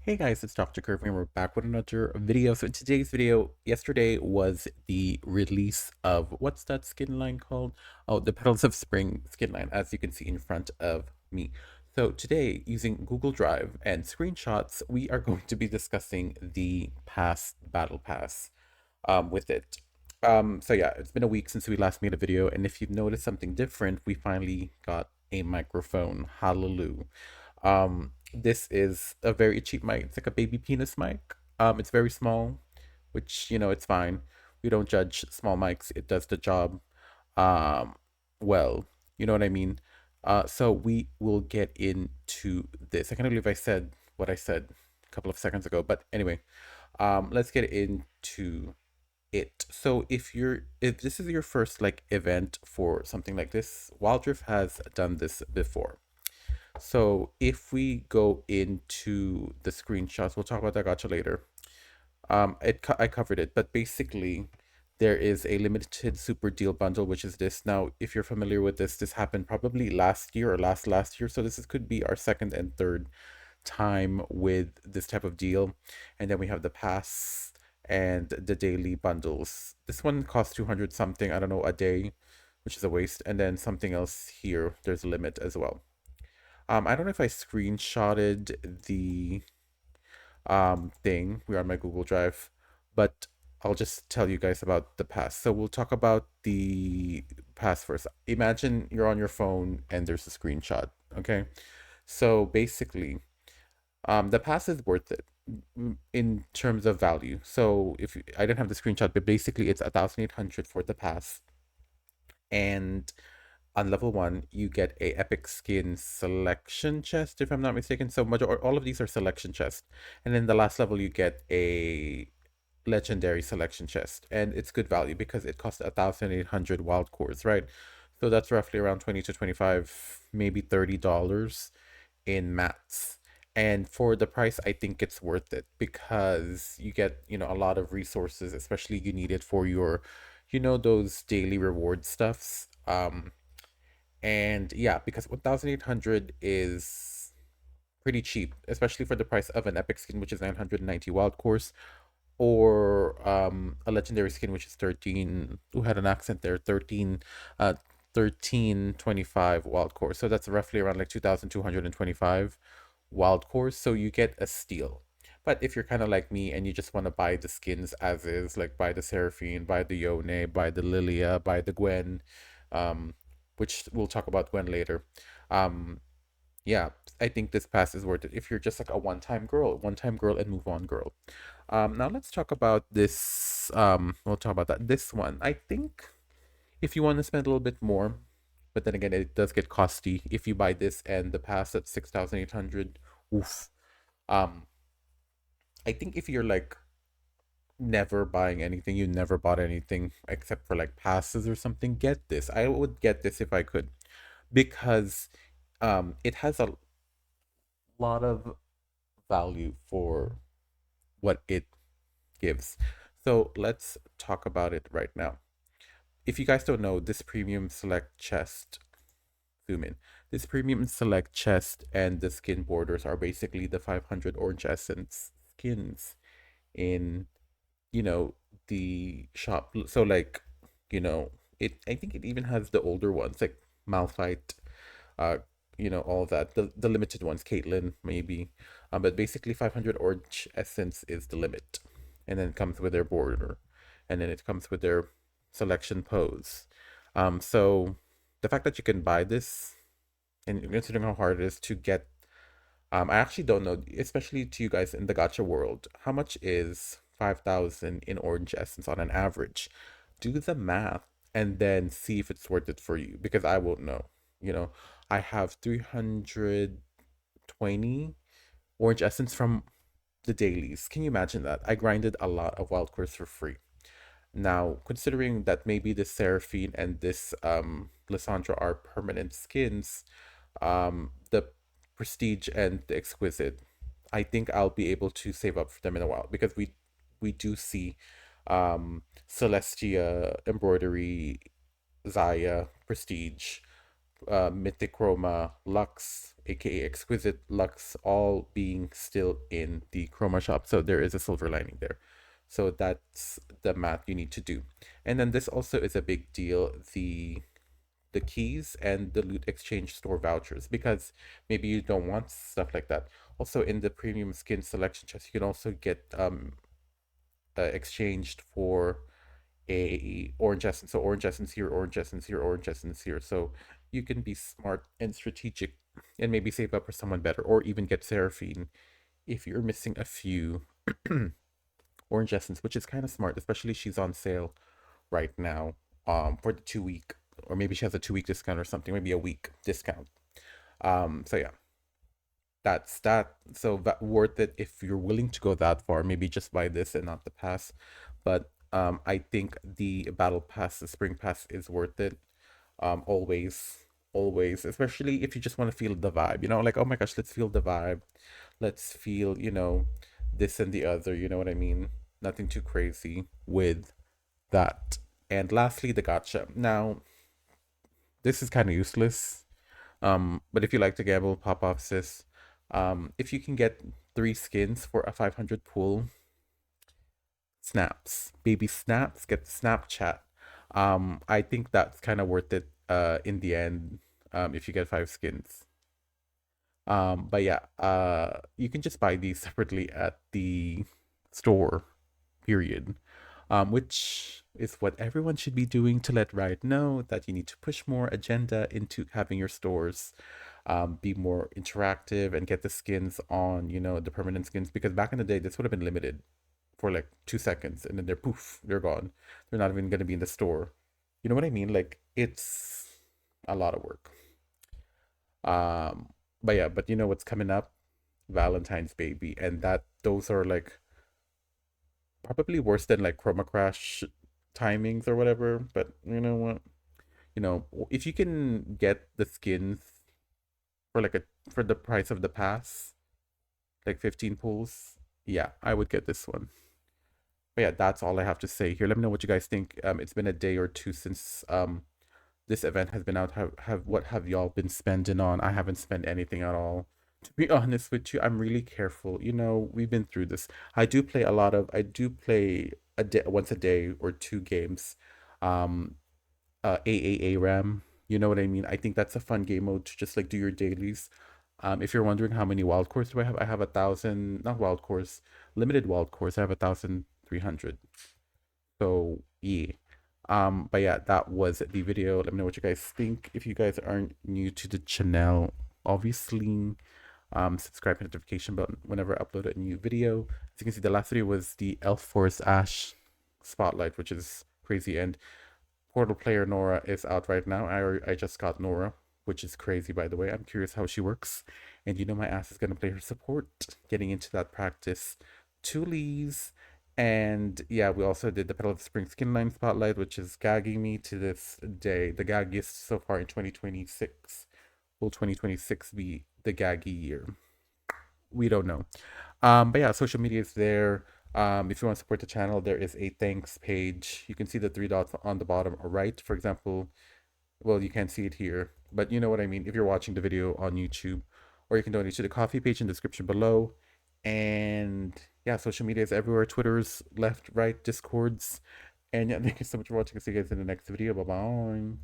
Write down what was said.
Hey guys, it's Dr. Kirby and we're back with another video. So in today's video, yesterday was the release of, what's that skin line called? Oh, the Petals of Spring skin line, as you can see in front of me. So today, using Google Drive and screenshots, we are going to be discussing the Battle Pass with it. So yeah, it's been a week since we last made a video, and if you've noticed something different, we finally got a microphone. Hallelujah. This is a very cheap mic. It's like a baby penis mic. It's very small, which, it's fine. We don't judge small mics. It does the job. Um, well, you know what I mean? So we will get into this. I can't believe I said what I said a couple of seconds ago, but anyway, let's get into it. So if this is your first like event for something like this, Wild Rift has done this before. So if we go into the screenshots, we'll talk about that gacha later. I covered it, but basically there is a limited super deal bundle, which is this. Now, if you're familiar with this happened probably last year or last year. So could be our second and third time with this type of deal. And then we have the pass and the daily bundles. This one costs 200 something, I don't know, a day, which is a waste. And then something else here, there's a limit as well. I don't know if I screenshotted the thing. We're on my Google Drive, but I'll just tell you guys about the pass. So we'll talk about the pass first. Imagine you're on your phone and there's a screenshot. Okay, so basically, the pass is worth it in terms of value. So I didn't have the screenshot, but basically it's 1,800 for the pass, and on level 1, you get a epic skin selection chest, if I'm not mistaken. So all of these are selection chests. And then the last level, you get a legendary selection chest. And it's good value because it costs 1,800 wild cores, right? So that's roughly around 20 to 25, maybe $30 in mats. And for the price, I think it's worth it because you get, a lot of resources, especially you need it for your, those daily reward stuffs. And yeah, because 1,800 is pretty cheap, especially for the price of an epic skin, which is 990 wild cores, or a legendary skin, which is 13. Who had an accent there? 1325 wild cores. So that's roughly around like 2,225 wild cores. So you get a steal. But if you're kind of like me and you just want to buy the skins as is, like buy the Seraphine, buy the Yone, buy the Lilia, buy the Gwen, um, which we'll talk about Gwen later. Um, yeah, I think this pass is worth it if you're just like a one time girl and move on girl. Now let's talk about this. We'll talk about that. This one, I think if you want to spend a little bit more, but then again, it does get costly if you buy this and the pass at 6,800. Oof. Um, I think if you're like never buying anything, you never bought anything except for like passes or something, get this. I would get this if I could because it has a lot of value for what it gives. So let's talk about it right now. If you guys don't know, this premium select chest, zoom in. This premium select chest and the skin borders are basically the 500 orange essence skins in, you know, the shop. So like, I think it even has the older ones like Malphite, uh, all of that. The limited ones, Caitlyn maybe, but basically 500 orange essence is the limit, and then it comes with their border, and then it comes with their selection pose. So the fact that you can buy this, and considering how hard it is to get, I actually don't know, especially to you guys in the gacha world, how much is 5,000 in orange essence on an average? Do the math and then see if it's worth it for you because I won't know. You know, I have 320 orange essence from the dailies. Can you imagine that? I grinded a lot of wild cores for free. Now, considering that maybe this Seraphine and this Lysandra are permanent skins, the Prestige and the Exquisite, I think I'll be able to save up for them in a while because we do see Celestia, Embroidery, Zaya, Prestige Mythic Chroma, Lux, aka Exquisite Lux, all being still in the Chroma shop. So there is a silver lining there. So that's the math you need to do. And then this also is a big deal, the keys and the loot exchange store vouchers, because maybe you don't want stuff like that. Also in the premium skin selection chest, you can also get exchanged for a orange essence. So orange essence here, orange essence here, orange essence here. So you can be smart and strategic and maybe save up for someone better, or even get Seraphine if you're missing a few orange essence, which is kind of smart, especially she's on sale right now for the 2 week, or maybe she has a 2 week discount or something, maybe a week discount. So yeah, that's that. So that worth it if you're willing to go that far. Maybe just buy this and not the pass. But I think the battle pass, the spring pass, is worth it. Always, always, especially if you just want to feel the vibe. You know, like, oh my gosh, let's feel the vibe. Let's feel, this and the other. You know what I mean? Nothing too crazy with that. And lastly, the gacha. Now, this is kind of useless. But if you like to gamble, pop off, sis. If you can get 3 skins for a 500 pool, snaps, baby snaps, get the Snapchat. I think that's kind of worth it. In the end, if you get 5 skins. But yeah, you can just buy these separately at the store. Period. Which is what everyone should be doing to let Riot know that you need to push more agenda into having your stores be more interactive and get the skins on, the permanent skins. Because back in the day, this would have been limited for like 2 seconds and then they're poof, they're gone. They're not even going to be in the store. You know what I mean? Like, it's a lot of work. Um, but yeah, but you know what's coming up? Valentine's baby. And those are like probably worse than like Chroma Crash timings or whatever. But you know what? If you can get the skins for for the price of the pass, like 15 pulls, yeah, I would get this one. But yeah, that's all I have to say here. Let me know what you guys think. It's been a day or two since this event has been out. What have y'all been spending on? I haven't spent anything at all. To be honest with you, I'm really careful. We've been through this. I do play a day, once a day or 2 games. Um, AAA RAM. You know what I mean? I think that's a fun game mode to just like do your dailies. If you're wondering how many wild cores do I have 1,000, not wild cores, limited wild cores. I have 1,300. So yeah. But yeah, that was the video. Let me know what you guys think. If you guys aren't new to the channel, obviously, subscribe, notification button whenever I upload a new video. As you can see, the last video was the Elf Force Ash Spotlight, which is crazy. And Portal player Nora is out right now. I just got Nora, which is crazy, by the way. I'm curious how she works. And my ass is going to play her support, getting into that practice. Toolies. And yeah, we also did the Petal of Spring skin line spotlight, which is gagging me to this day. The gaggiest so far in 2026. Will 2026 be the gaggy year? We don't know. But yeah, social media is there. If you want to support the channel, there is a thanks page. You can see the 3 dots on the bottom right. For example, well, you can't see it here, but you know what I mean. If you're watching the video on YouTube, or you can donate to the coffee page in the description below. And yeah, social media is everywhere. Twitter's left, right, Discords. And yeah, thank you so much for watching. I'll see you guys in the next video. Bye bye.